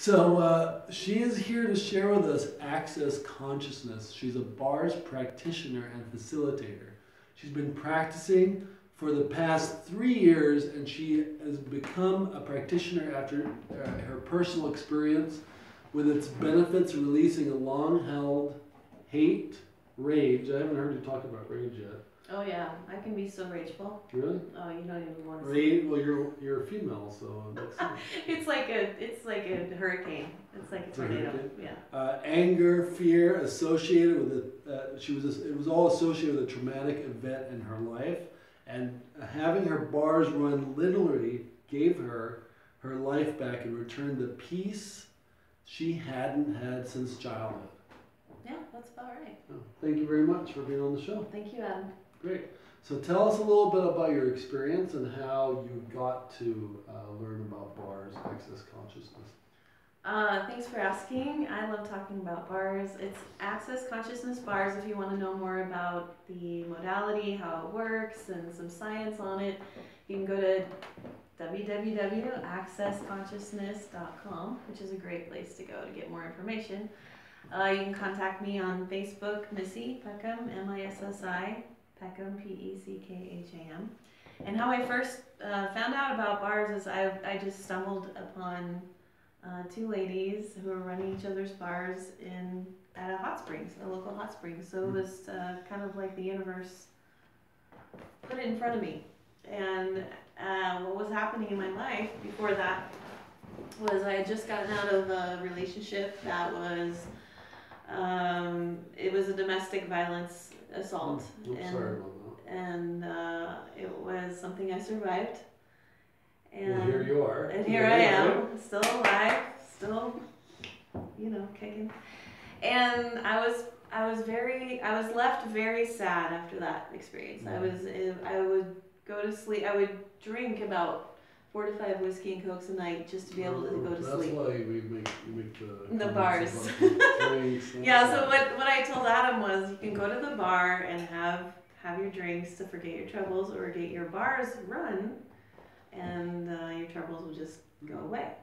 So she is here to share with us Access Consciousness. She's a bars practitioner and facilitator. She's been practicing for the past 3 years, and she has become a practitioner after her personal experience with its benefits, releasing a long-held hate, rage. I haven't heard you talk about rage yet. Oh yeah, I can be so rageful. Really? Oh, you don't even want to Rage? Well, you're a female, so it makes sense. it's like a hurricane. It's like a tornado. Yeah. Anger, fear associated with it. It was all associated with a traumatic event in her life, and having her bars run literally gave her her life back and returned the peace she hadn't had since childhood. Yeah, that's about right. Oh, thank you very much for being on the show. Thank you, Adam. Great. So tell us a little bit about your experience and how you got to learn about bars, Access Consciousness. Thanks for asking. I love talking about bars. It's Access Consciousness Bars. If you want to know more about the modality, how it works, and some science on it, you can go to www.accessconsciousness.com, which is a great place to go to get more information. You can contact me on Facebook, Missi, Peckham, M-I-S-S-I, Peckham, P-E-C-K-H-A-M. And how I first found out about bars is I just stumbled upon 2 ladies who were running each other's bars at a hot springs, a local hot springs. So it was kind of like the universe put it in front of me. And what was happening in my life before that was I had just gotten out of a relationship that was it was a domestic violence assault. Sorry about that. And it was something I survived. And well, here you are. And here I am, still alive, still, kicking. And I was left very sad after that experience. I would go to sleep. I would drink about 4 to 5 whiskey and cokes a night just to be able to go to sleep. That's why we make the bars. Yeah. So what I told Adam was, you can go to the bar and have your drinks to forget your troubles, or get your bars run, and your troubles will just go away.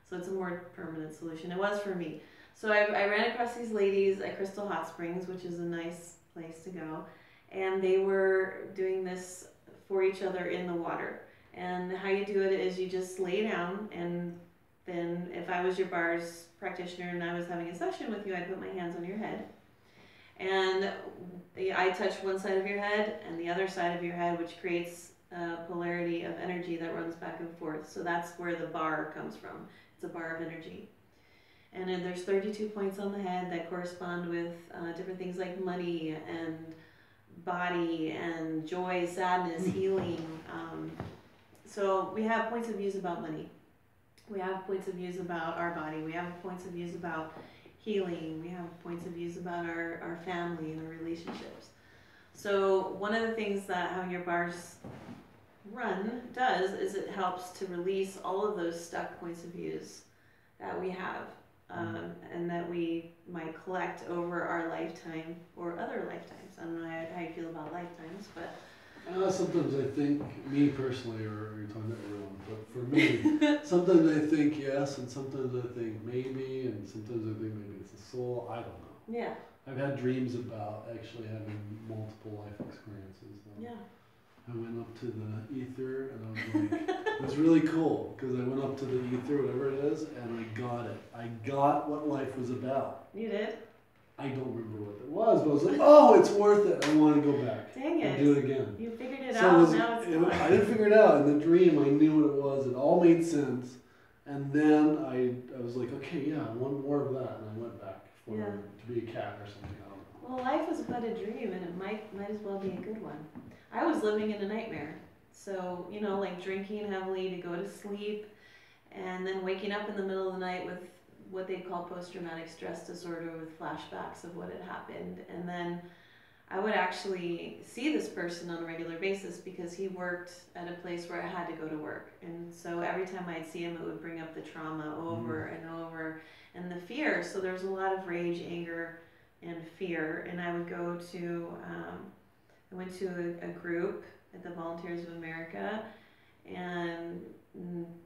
So it's a more permanent solution. It was for me. So I ran across these ladies at Crystal Hot Springs, which is a nice place to go, and they were doing this for each other in the water. And how you do it is you just lay down, and then if I was your bars practitioner and I was having a session with you, I'd put my hands on your head. And I touch one side of your head and the other side of your head, which creates a polarity of energy that runs back and forth. So that's where the bar comes from. It's a bar of energy. And then there's 32 points on the head that correspond with different things like money and body and joy, sadness, healing. So we have points of views about money. We have points of views about our body. We have points of views about healing. We have points of views about our family and our relationships. So one of the things that having your bars run does is it helps to release all of those stuck points of views that we have, and that we might collect over our lifetime or other lifetimes. I don't know how you feel about lifetimes, but sometimes I think, me personally, or you're talking to everyone, but for me, sometimes I think yes, and sometimes I think maybe, and sometimes I think maybe it's the soul. I don't know. Yeah. I've had dreams about actually having multiple life experiences. Yeah. I went up to the ether, and I was like, it was really cool, because I went up to the ether, whatever it is, and I got it. I got what life was about. You did? I don't remember what it was, but I was like, oh, it's worth it. I want to go back. Dang it. And do it again. You figured it out, now it's gone. I didn't figure it out. In the dream, I knew what it was. It all made sense. And then I was like, okay, yeah, I want more of that. And I went back to be a cat or something. I don't know. Well, life is but a dream, and it might as well be a good one. I was living in a nightmare. So, like drinking heavily to go to sleep, and then waking up in the middle of the night with what they call post-traumatic stress disorder, with flashbacks of what had happened. And then I would actually see this person on a regular basis because he worked at a place where I had to go to work. And so every time I'd see him, it would bring up the trauma over and over, and the fear. So there's a lot of rage, anger, and fear. And I would go to, I went to a group at the Volunteers of America, and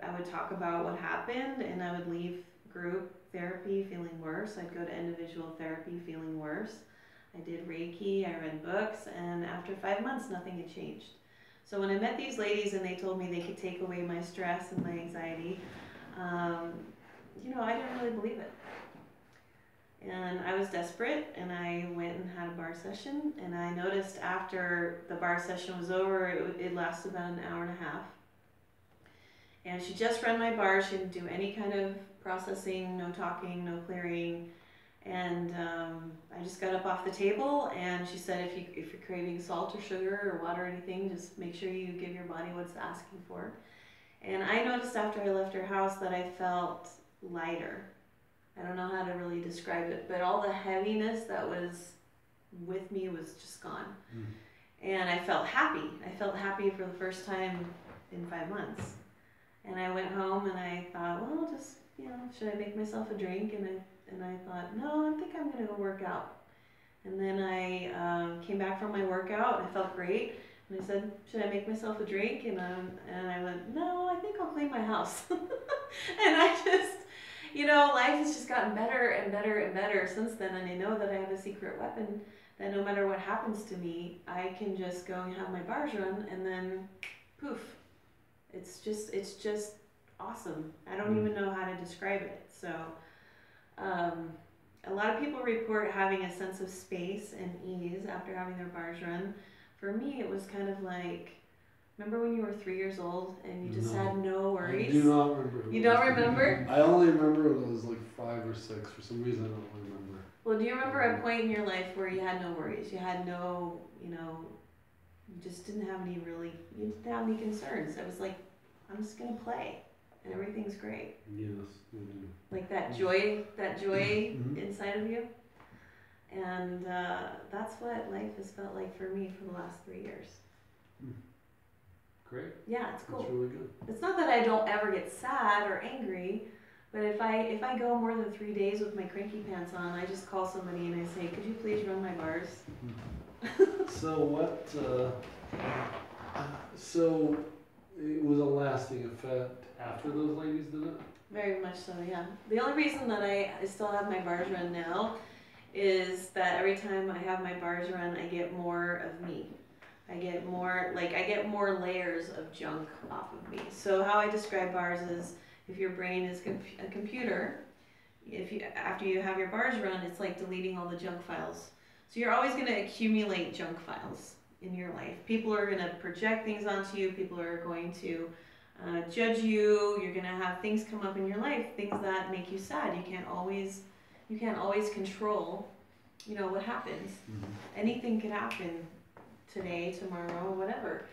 I would talk about what happened, and I would leave group therapy, feeling worse. I'd go to individual therapy, feeling worse. I did Reiki, I read books, and after 5 months, nothing had changed. So when I met these ladies and they told me they could take away my stress and my anxiety, I didn't really believe it. And I was desperate, and I went and had a bar session, and I noticed after the bar session was over, it lasted about an hour and a half. And she just ran my bar. She didn't do any kind of processing, no talking, no clearing. And I just got up off the table, and she said, if you're craving salt or sugar or water or anything, just make sure you give your body what it's asking for. And I noticed after I left her house that I felt lighter. I don't know how to really describe it, but all the heaviness that was with me was just gone. Mm. And I felt happy. I felt happy for the first time in 5 months. And I went home and I thought, well, just, should I make myself a drink? And I thought, no, I think I'm going to go work out. And then I came back from my workout and I felt great. And I said, should I make myself a drink? And I went, no, I think I'll clean my house. And I just, life has just gotten better and better and better since then. And I know that I have a secret weapon that no matter what happens to me, I can just go and have my bars run and then poof. It's just awesome. I don't even know how to describe it. So a lot of people report having a sense of space and ease after having their bars run. For me, it was kind of like, remember when you were 3 years old and you just had no worries? I do not remember. You don't remember? I only remember when I was like 5 or 6. For some reason, I don't remember. Well, do you remember a point in your life where you had no worries? You had no, you just didn't have any you didn't have any concerns. It was like, I'm just going to play and everything's great. Yes. Mm-hmm. Like that joy mm-hmm. inside of you. And that's what life has felt like for me for the last 3 years. Great. Yeah, it's cool. That's really good. It's not that I don't ever get sad or angry, but if I go more than 3 days with my cranky pants on, I just call somebody and I say, could you please run my bars? So it was a lasting effect after those ladies did it? Very much so, yeah. The only reason that I still have my bars run now is that every time I have my bars run, I get more of me. I get more layers of junk off of me. So how I describe bars is, if your brain is a computer, after you have your bars run, it's like deleting all the junk files. So you're always going to accumulate junk files in your life. People are going to project things onto you. People are going to judge you. You're going to have things come up in your life, things that make you sad. You can't always control, what happens. Mm-hmm. Anything could happen today, tomorrow, whatever.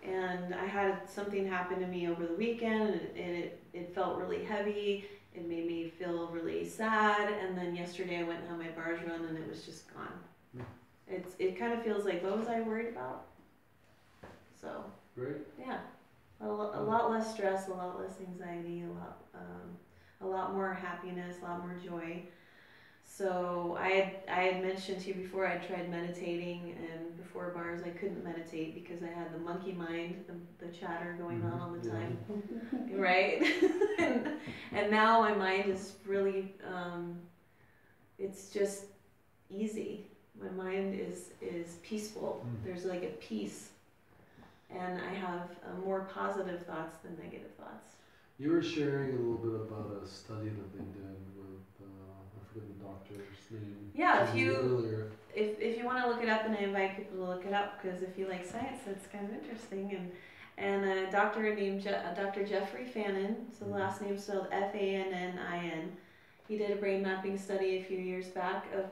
And I had something happen to me over the weekend, and it felt really heavy. It made me feel really sad. And then yesterday I went and had my bars run, and it was just gone. Yeah. It kind of feels like, what was I worried about? So. Great. Yeah. A lot less stress, a lot less anxiety, a lot more happiness, a lot more joy. So I had mentioned to you before I tried meditating, and before bars I couldn't meditate because I had the monkey mind, the chatter going on all the time, right? and now my mind is really, it's just easy. My mind is peaceful. There's like a peace, and I have more positive thoughts than negative thoughts. You were sharing a little bit about a study that they did with, I forget the doctor's name. Yeah, if you want to look it up, and I invite people to look it up, because if you like science, that's kind of interesting. And a doctor named Dr. Jeffrey Fannin, so the last name spelled Fannin. He did a brain mapping study a few years back of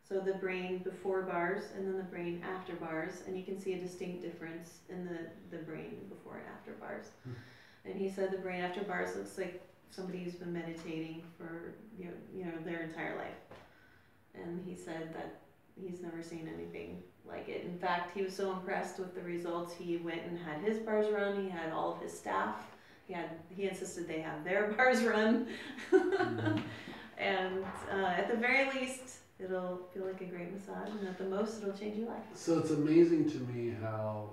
so the brain before bars and then the brain after bars, and you can see a distinct difference in the brain before and after bars. And he said the brain after bars looks like somebody who's been meditating for their entire life. And he said that he's never seen anything like it. In fact, he was so impressed with the results, he went and had his bars run. He had all of his staff. He insisted they have their bars run. And at the very least, it'll feel like a great massage, and at the most, it'll change your life. So it's amazing to me how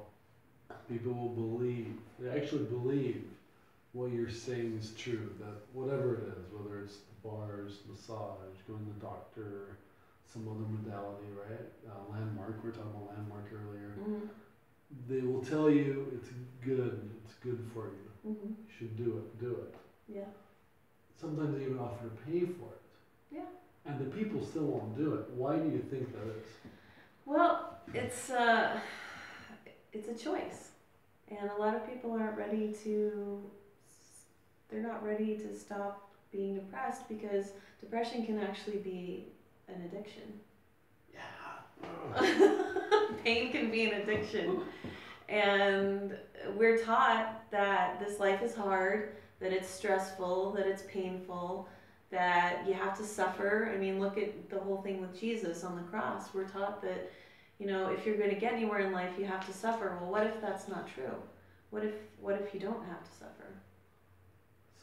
people will they actually believe what you're saying is true, that whatever it is, whether it's the bars, massage, going to the doctor, some other modality, right? Landmark, we were talking about Landmark earlier. Mm-hmm. They will tell you it's good for you. Mm-hmm. You should do it. Yeah. Sometimes they even offer to pay for it. Yeah. And the people still won't do it. Why do you think that is? Well, it's a choice. And a lot of people aren't ready to, they're not ready to stop being depressed, because depression can actually be an addiction. Yeah. Pain can be an addiction. And we're taught that this life is hard, that it's stressful, that it's painful, that you have to suffer. I mean, look at the whole thing with Jesus on the cross. We're taught that, you know, if you're going to get anywhere in life, you have to suffer. Well, what if that's not true? What if you don't have to suffer?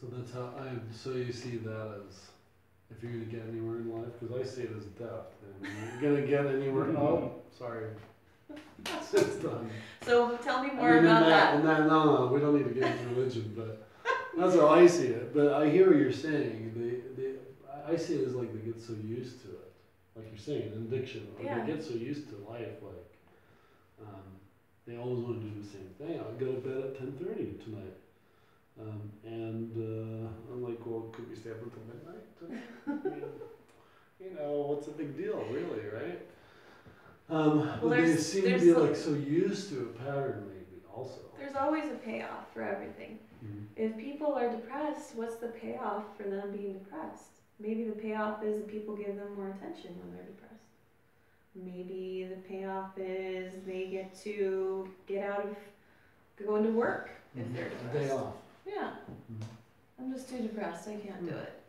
So that's how so you see that as, if you're going to get anywhere in life, because I see it as death. And you're going to get anywhere. Oh, sorry. It's done. So tell me more about that. No, we don't need to get into religion, but that's how I see it. But I hear what you're saying. I see it as like they get so used to it, like you're saying, an addiction. Like they get so used to life, like they always want to do the same thing. I'll go to bed at 10:30 tonight, and I'm like, well, could we stay up until midnight? I mean, you know, what's the big deal, really, right? But they seem to be like so used to a pattern, maybe, also. There's always a payoff for everything. Mm-hmm. If people are depressed, what's the payoff for them being depressed? Maybe the payoff is that people give them more attention when they're depressed. Maybe the payoff is they get to go into work if they're depressed. A day off. Yeah. Mm-hmm. I'm just too depressed, I can't do it.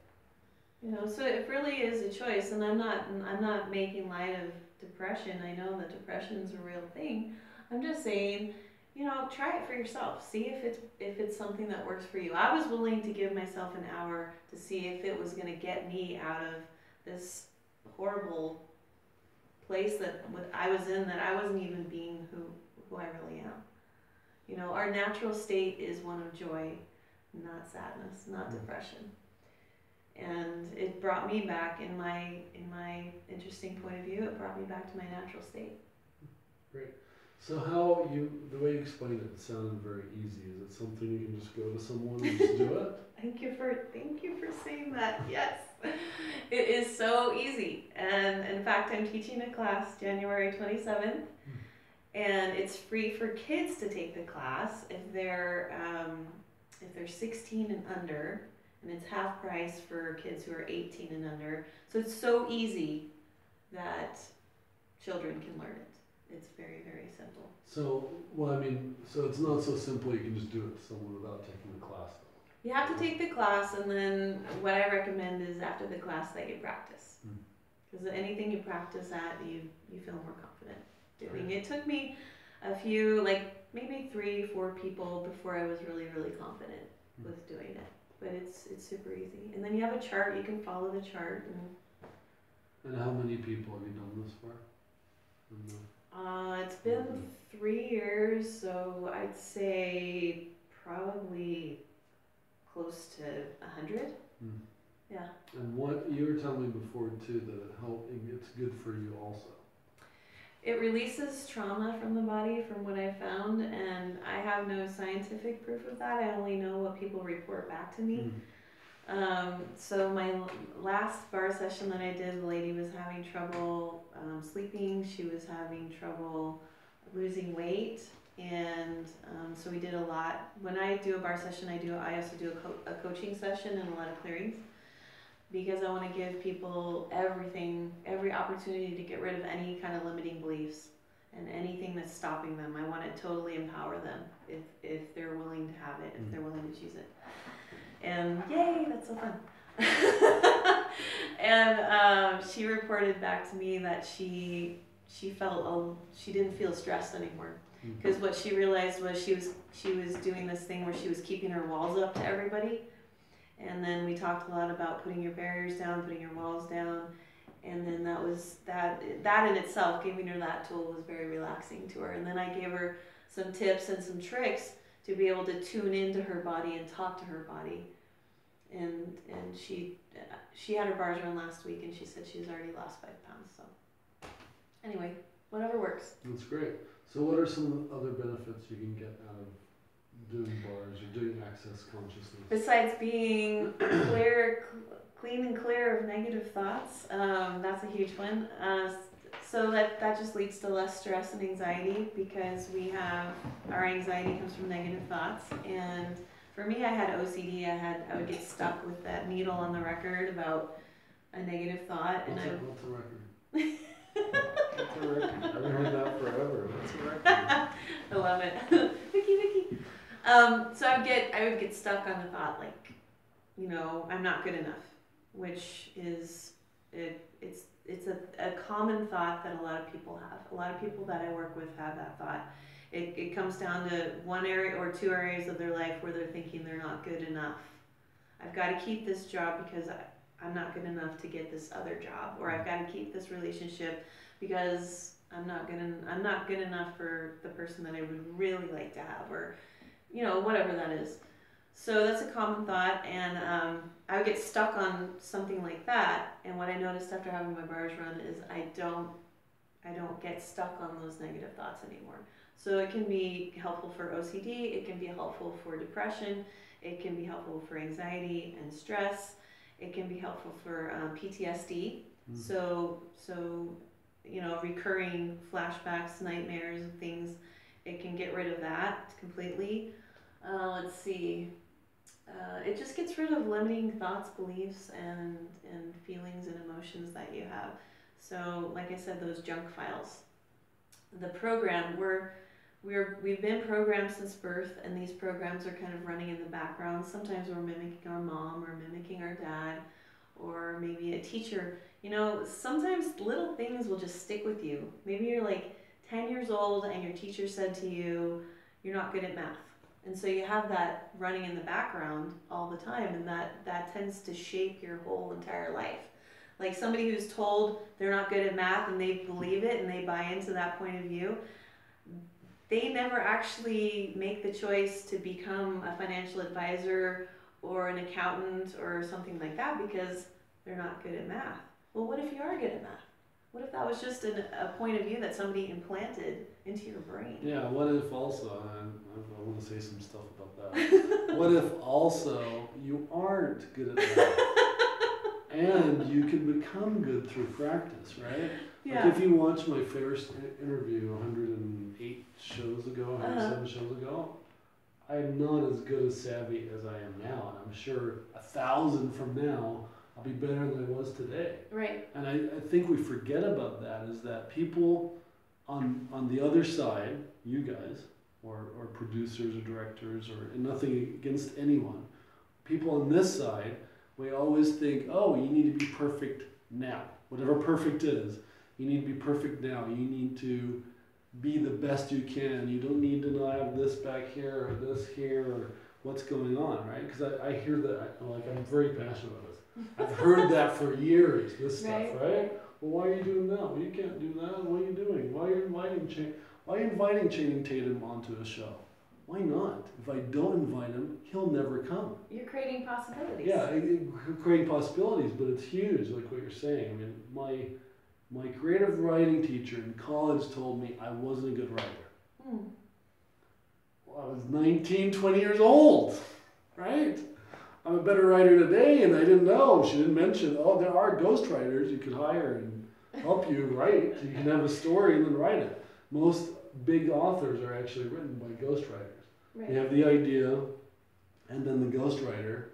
You know, so it really is a choice, and I'm not making light of depression. I know that depression is a real thing. I'm just saying, you know, try it for yourself. See if it's something that works for you. I was willing to give myself an hour to see if it was going to get me out of this horrible place that I was in, that I wasn't even being who I really am. You know, our natural state is one of joy, not sadness, not depression. And it brought me back, in my interesting point of view, it brought me back to my natural state. Great. So the way you explained it sounded very easy. Is it something you can just go to someone and just do it? Thank you for saying that. Yes, it is so easy. And in fact, I'm teaching a class January 27th, and it's free for kids to take the class if they're 16 and under. And it's half price for kids who are 18 and under. So it's so easy that children can learn it. It's very, very simple. So, so it's not so simple you can just do it to someone without taking the class, though. You have to take the class, and then what I recommend is after the class that you practice. Because anything you practice at, you feel more confident doing. Right. It took me a few, maybe 3-4 people before I was really, really confident with doing it. But it's super easy. And then you have a chart, you can follow the chart. And how many people have you done this for? It's been 3 years, so I'd say probably close to 100. Yeah. And what you were telling me before too, that it's good for you also. It releases trauma from the body, from what I found, and I have no scientific proof of that. I only know what people report back to me. So my last bar session that I did, the lady was having trouble sleeping. She was having trouble losing weight, and so we did a lot. When I do a bar session, I also do a coaching session and a lot of clearings, because I want to give people every opportunity to get rid of any kind of limiting beliefs and anything that's stopping them. I want to totally empower them if they're willing to have it, if they're willing to choose it. And yay, that's so fun. And she reported back to me that she felt she didn't feel stressed anymore, because what she realized was she was doing this thing where she was keeping her walls up to everybody. And then we talked a lot about putting your barriers down, putting your walls down, and then that in itself, giving her that tool was very relaxing to her. And then I gave her some tips and some tricks to be able to tune into her body and talk to her body. And she had her bars run last week, and she said she's already lost 5 pounds. So anyway, whatever works. That's great. So what are some other benefits you can get out of doing bars or doing access consciousness? Besides being clean and clear of negative thoughts, that's a huge one. So that just leads to less stress and anxiety, because our anxiety comes from negative thoughts. And for me, I had OCD. I would get stuck with that needle on the record about a negative thought. What's a record? What's a record? I haven't heard that forever. What's a record? I love it. Vicky. So I would get stuck on the thought, like, I'm not good enough, which is it's a common thought that a lot of people have. A lot of people that I work with have that thought. It comes down to one area or 2 areas of their life where they're thinking they're not good enough. I've got to keep this job because I'm not good enough to get this other job, or I've got to keep this relationship because I'm not good enough for the person that I would really like to have, or whatever that is. So that's a common thought, and I would get stuck on something like that. And what I noticed after having my bars run is I don't get stuck on those negative thoughts anymore. So it can be helpful for OCD, it can be helpful for depression, it can be helpful for anxiety and stress, it can be helpful for PTSD. So recurring flashbacks, nightmares, and things, it can get rid of that completely. Let's see. It just gets rid of limiting thoughts, beliefs, and feelings and emotions that you have. So, like I said, those junk files. The program, we've been programmed since birth, and these programs are kind of running in the background. Sometimes we're mimicking our mom, or mimicking our dad, or maybe a teacher. Sometimes little things will just stick with you. Maybe you're like 10 years old, and your teacher said to you, "You're not good at math." And so you have that running in the background all the time, and that tends to shape your whole entire life. Like somebody who's told they're not good at math and they believe it and they buy into that point of view, they never actually make the choice to become a financial advisor or an accountant or something like that because they're not good at math. Well, what if you are good at math? What if that was just a point of view that somebody implanted into your brain? Yeah, what if also, and I want to say some stuff about that, what if also you aren't good at math and you can become good through practice, right? Yeah. Like if you watch my first interview 108 shows ago, 107 shows ago, I'm not as good as savvy as I am now, and I'm sure 1,000 from now, I'll be better than I was today. Right. And I think we forget about that, is that people on the other side, you guys, or producers or directors, or nothing against anyone, people on this side, we always think, oh, you need to be perfect now. Whatever perfect is, you need to be perfect now. You need to be the best you can. You don't need to not have this back here or this here or what's going on, right? Because I hear that, I'm very passionate about this. I've heard that for years, this stuff, right? Well, why are you doing that? Well, you can't do that. What are you doing? Why are you inviting Channing Tatum onto a show? Why not? If I don't invite him, he'll never come. You're creating possibilities. Yeah, creating possibilities, but it's huge, like what you're saying. I mean, my creative writing teacher in college told me I wasn't a good writer. Well, I was 19, 20 years old, right? I'm a better writer today, and I didn't know. She didn't mention, there are ghostwriters you could hire and help you write. You can have a story and then write it. Most big authors are actually written by ghostwriters. Right. They have the idea, and then the ghostwriter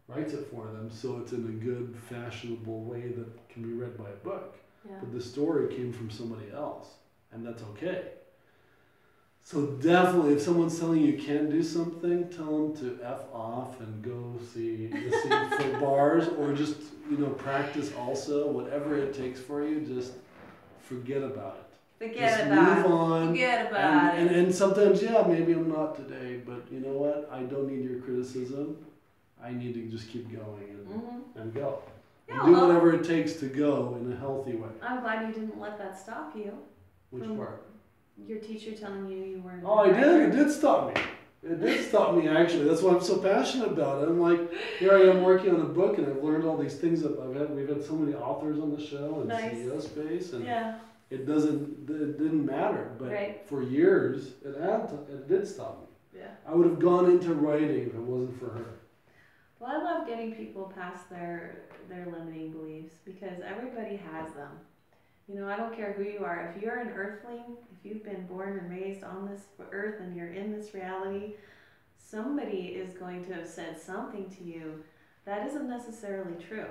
writes it for them, so it's in a good, fashionable way that can be read by a book. Yeah. But the story came from somebody else, and that's okay. So definitely, if someone's telling you can't do something, tell them to F off and go see for bars, or just practice also. Whatever it takes for you, just forget about it. Move on. Forget about it. And sometimes, maybe I'm not today, but you know what? I don't need your criticism. I need to just keep going and go. Yeah, and do whatever it takes to go in a healthy way. I'm glad you didn't let that stop you. Which part? Your teacher telling you weren't. Oh, I did. It did stop me. It did stop me, actually. That's why I'm so passionate about it. I'm like, here I am working on a book, and I've learned all these things that we've had so many authors on the show and Nice. CEO space, and Yeah. it didn't matter. But Right. for years, it did stop me. Yeah. I would have gone into writing if it wasn't for her. Well, I love getting people past their limiting beliefs because everybody has them. You know, I don't care who you are. If you're an earthling, if you've been born and raised on this earth and you're in this reality, somebody is going to have said something to you that isn't necessarily true.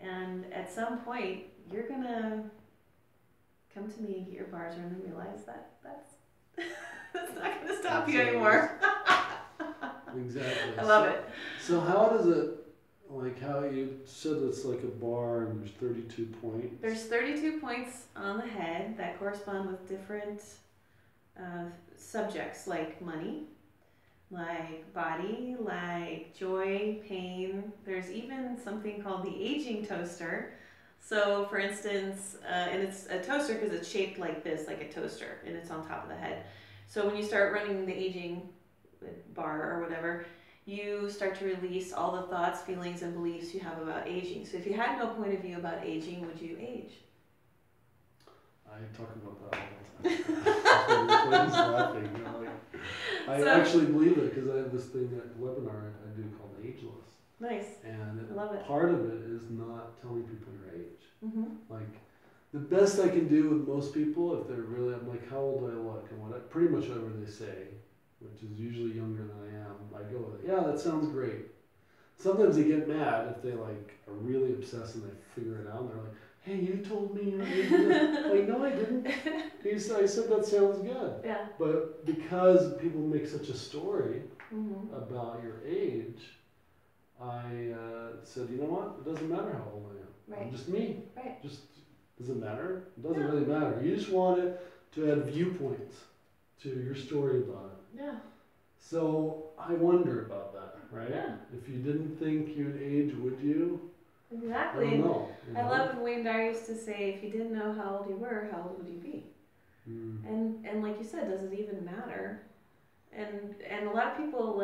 And at some point, you're going to come to me and get your bars run and realize that's not going to stop you anymore. Exactly. I love it. So how does it, like how you said it's like a bar and there's 32 points? There's 32 points on the head that correspond with different subjects like money, like body, like joy, pain. There's even something called the aging toaster. So for instance, and it's a toaster because it's shaped like this, like a toaster, and it's on top of the head. So when you start running the aging bar or whatever, you start to release all the thoughts, feelings, and beliefs you have about aging. So if you had no point of view about aging, would you age? I talk about that all the time. Everybody's laughing. You know, like, I actually believe it because I have this thing, that webinar I do called Ageless. Nice. And I love it. Part of it is not telling people your age. Mm-hmm. Like, the best I can do with most people, if they're really, I'm like, how old do I look? And pretty much whatever they say, which is usually younger than I am, I go with it. Yeah, that sounds great. Sometimes they get mad if they like are really obsessed and they figure it out. And they're like, hey, you told me your age. Like, no, I didn't. I said that sounds good. Yeah. But because people make such a story Mm-hmm. about your age, I said, you know what? It doesn't matter how old I am. Right. I'm just me. Right. Just, does it matter? It doesn't really matter. You just want it to add viewpoints to your story about it. Yeah. So I wonder about that, right? Yeah. If you didn't think you'd age, would you? Exactly. I don't know. I love Wayne Dyer used to say, if you didn't know how old you were, how old would you be? And like you said, does it even matter? And a lot of people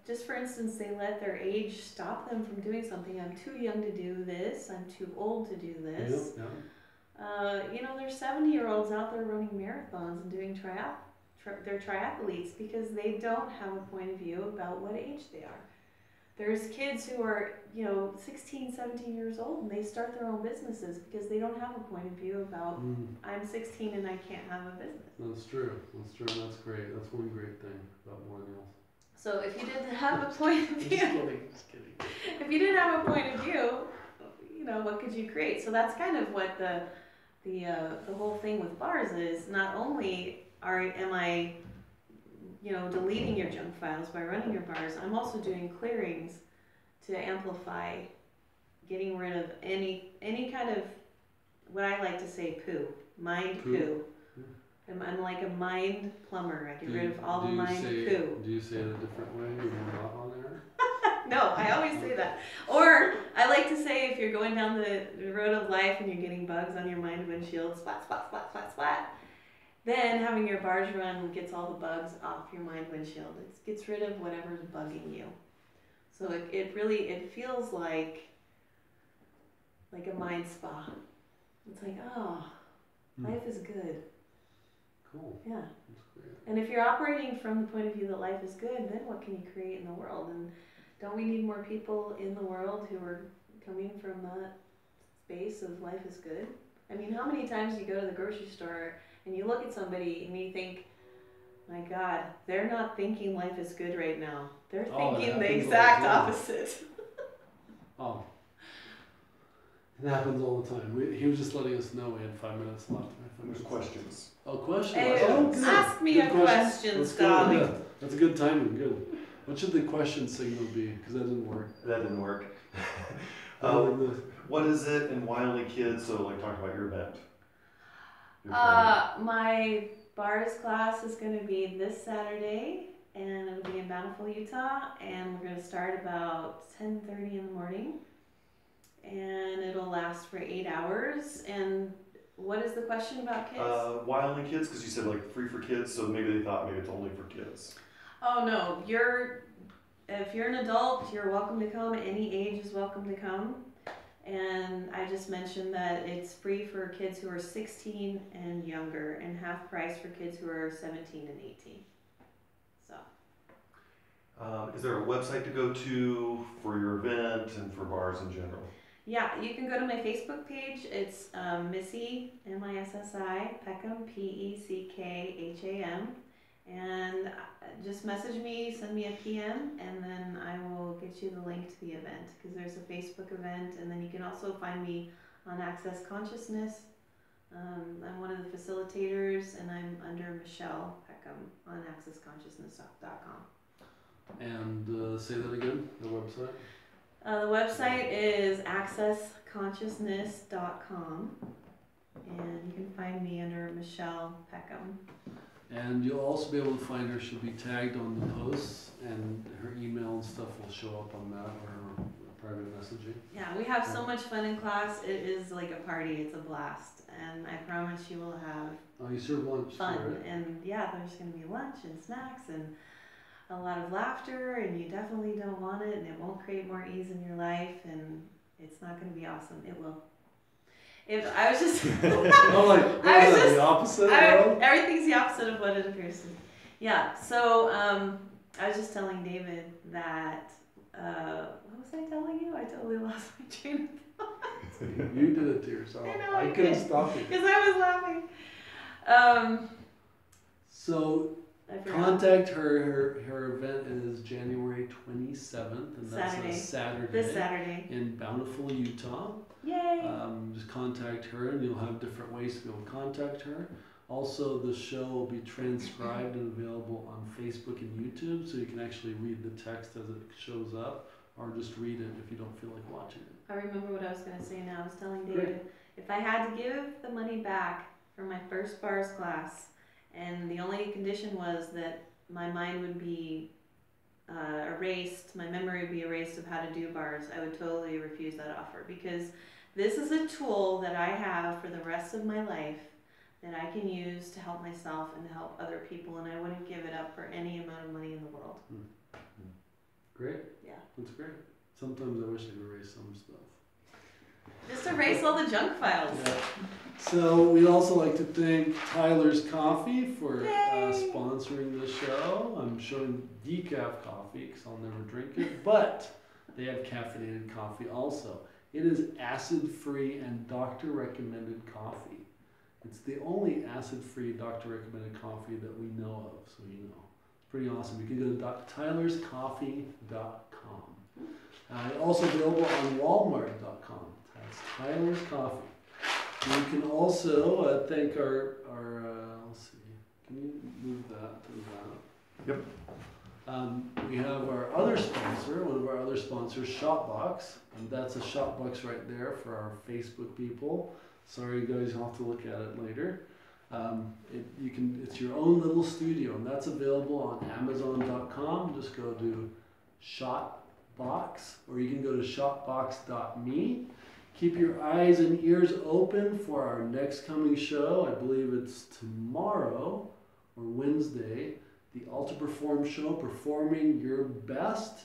just for instance, they let their age stop them from doing something. I'm too young to do this. I'm too old to do this. Yeah. There's 70-year-olds out there running marathons and doing they're triathletes because they don't have a point of view about what age they are. There's kids who are, 16, 17 years old and they start their own businesses because they don't have a point of view about, I'm 16 and I can't have a business. That's true. That's great. That's one great thing about millennials. So if you didn't have a point of view, just kidding. If you didn't have a point of view, what could you create? So that's kind of what the whole thing with bars is. Not only am I deleting your junk files by running your bars, I'm also doing clearings to amplify, getting rid of any kind of, what I like to say, mind poo. I'm like a mind plumber. I get rid of all the mind poo. Do you say it a different way when you're not on air? No, I always say that. Or I like to say, if you're going down the road of life and you're getting bugs on your mind windshield, splat, splat, splat, splat, splat, then having your bars run gets all the bugs off your mind windshield. It gets rid of whatever's bugging you. So it feels like a mind spa. It's like, life is good. Cool. Yeah. That's great. And if you're operating from the point of view that life is good, then what can you create in the world? And don't we need more people in the world who are coming from that space of life is good? I mean, how many times do you go to the grocery store and you look at somebody and you think, my God, they're not thinking life is good right now. They're thinking the exact opposite. Oh. It happens all the time. He was just letting us know we had 5 minutes left. There's questions. Oh, questions. Hey, good. ask me good a question, Scotty. Yeah, that's a good timing. Good. What should the question signal be? Because that didn't work. That didn't work. What is it and why only kids? So, talk about your event. My bars class is going to be this Saturday, and it'll be in Bountiful, Utah, and we're going to start about 10:30 in the morning, and it'll last for 8 hours. And what is the question about kids? Why only kids? Because you said free for kids, so maybe they thought maybe it's only for kids. Oh no, if you're an adult, you're welcome to come. Any age is welcome to come. And I just mentioned that it's free for kids who are 16 and younger, and half price for kids who are 17 and 18. So. Is there a website to go to for your event and for bars in general? Yeah, you can go to my Facebook page. It's Missi, M-I-S-S-I, Peckham, P-E-C-K-H-A-M. And just message me, send me a PM, and then I will get you the link to the event, because there's a Facebook event, and then you can also find me on Access Consciousness. I'm one of the facilitators, and I'm under Michelle Peckham on accessconsciousness.com. And say that again, the website? The website is accessconsciousness.com, and you can find me under Michelle Peckham. And you'll also be able to find her. She'll be tagged on the posts, and her email and stuff will show up on that, or her private messaging. Yeah, we have so much fun in class. It is like a party. It's a blast, and I promise you will have You serve lunch fun. too, right? And yeah, there's going to be lunch and snacks and a lot of laughter, and you definitely don't want it, and it won't create more ease in your life, and it's not going to be awesome. It will. If I was just, the opposite. Everything's the opposite of what it appears to be. Yeah. So I was just telling David that. What was I telling you? I totally lost my train of thought. You did it to yourself. I know. I couldn't stop it because I was laughing. So contact her. Her event is January 27th, and that's Saturday. a Saturday. This Saturday. In Bountiful, Utah. Yay! Just contact her, and you'll have different ways to be able to contact her. Also, the show will be transcribed and available on Facebook and YouTube, so you can actually read the text as it shows up, or just read it if you don't feel like watching it. I remember what I was going to say now. I was telling David, if I had to give the money back for my first bars class, and the only condition was that my mind would be erased, my memory would be erased of how to do bars, I would totally refuse that offer, because this is a tool that I have for the rest of my life that I can use to help myself and to help other people, and I wouldn't give it up for any amount of money in the world. Great. Yeah. That's great. Sometimes I wish I could erase some stuff. Just erase all the junk files. Yeah. So we'd also like to thank Tyler's Coffee for sponsoring the show. I'm showing decaf coffee because I'll never drink it, but they have caffeinated coffee also. It is acid-free and doctor-recommended coffee. It's the only acid-free doctor-recommended coffee that we know of, so you know. It's pretty awesome. You can go to tylerscoffee.com. Also available on walmart.com. That's Tyler's Coffee. You can also thank our let's see, can you move that to that? Yep. We have our other sponsor, one of our other sponsors, Shopbox, and that's a Shopbox right there for our Facebook people. Sorry guys, you'll have to look at it later. It's your own little studio, and that's available on Amazon.com. Just go to Shopbox, or you can go to shopbox.me. Keep your eyes and ears open for our next coming show. I believe it's tomorrow or Wednesday. The Alta Perform Show, Performing Your Best.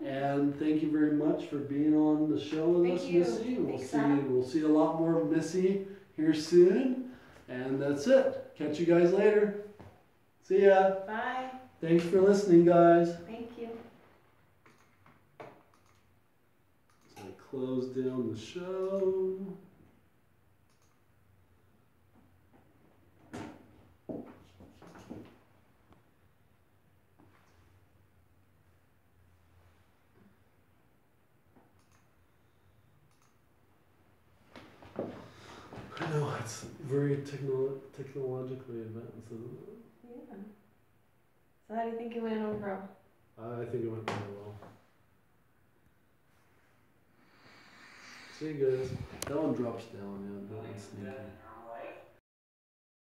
And thank you very much for being on the show with us, Missy. We'll see a lot more of Missy here soon. And that's it. Catch you guys later. See ya. Bye. Thanks for listening, guys. Thank you. So I close down the show. I know, it's very technologically advanced, isn't it? Yeah. So how do you think it went overall? I think it went really well. See you guys. That one drops down, yeah. That one's sneaky.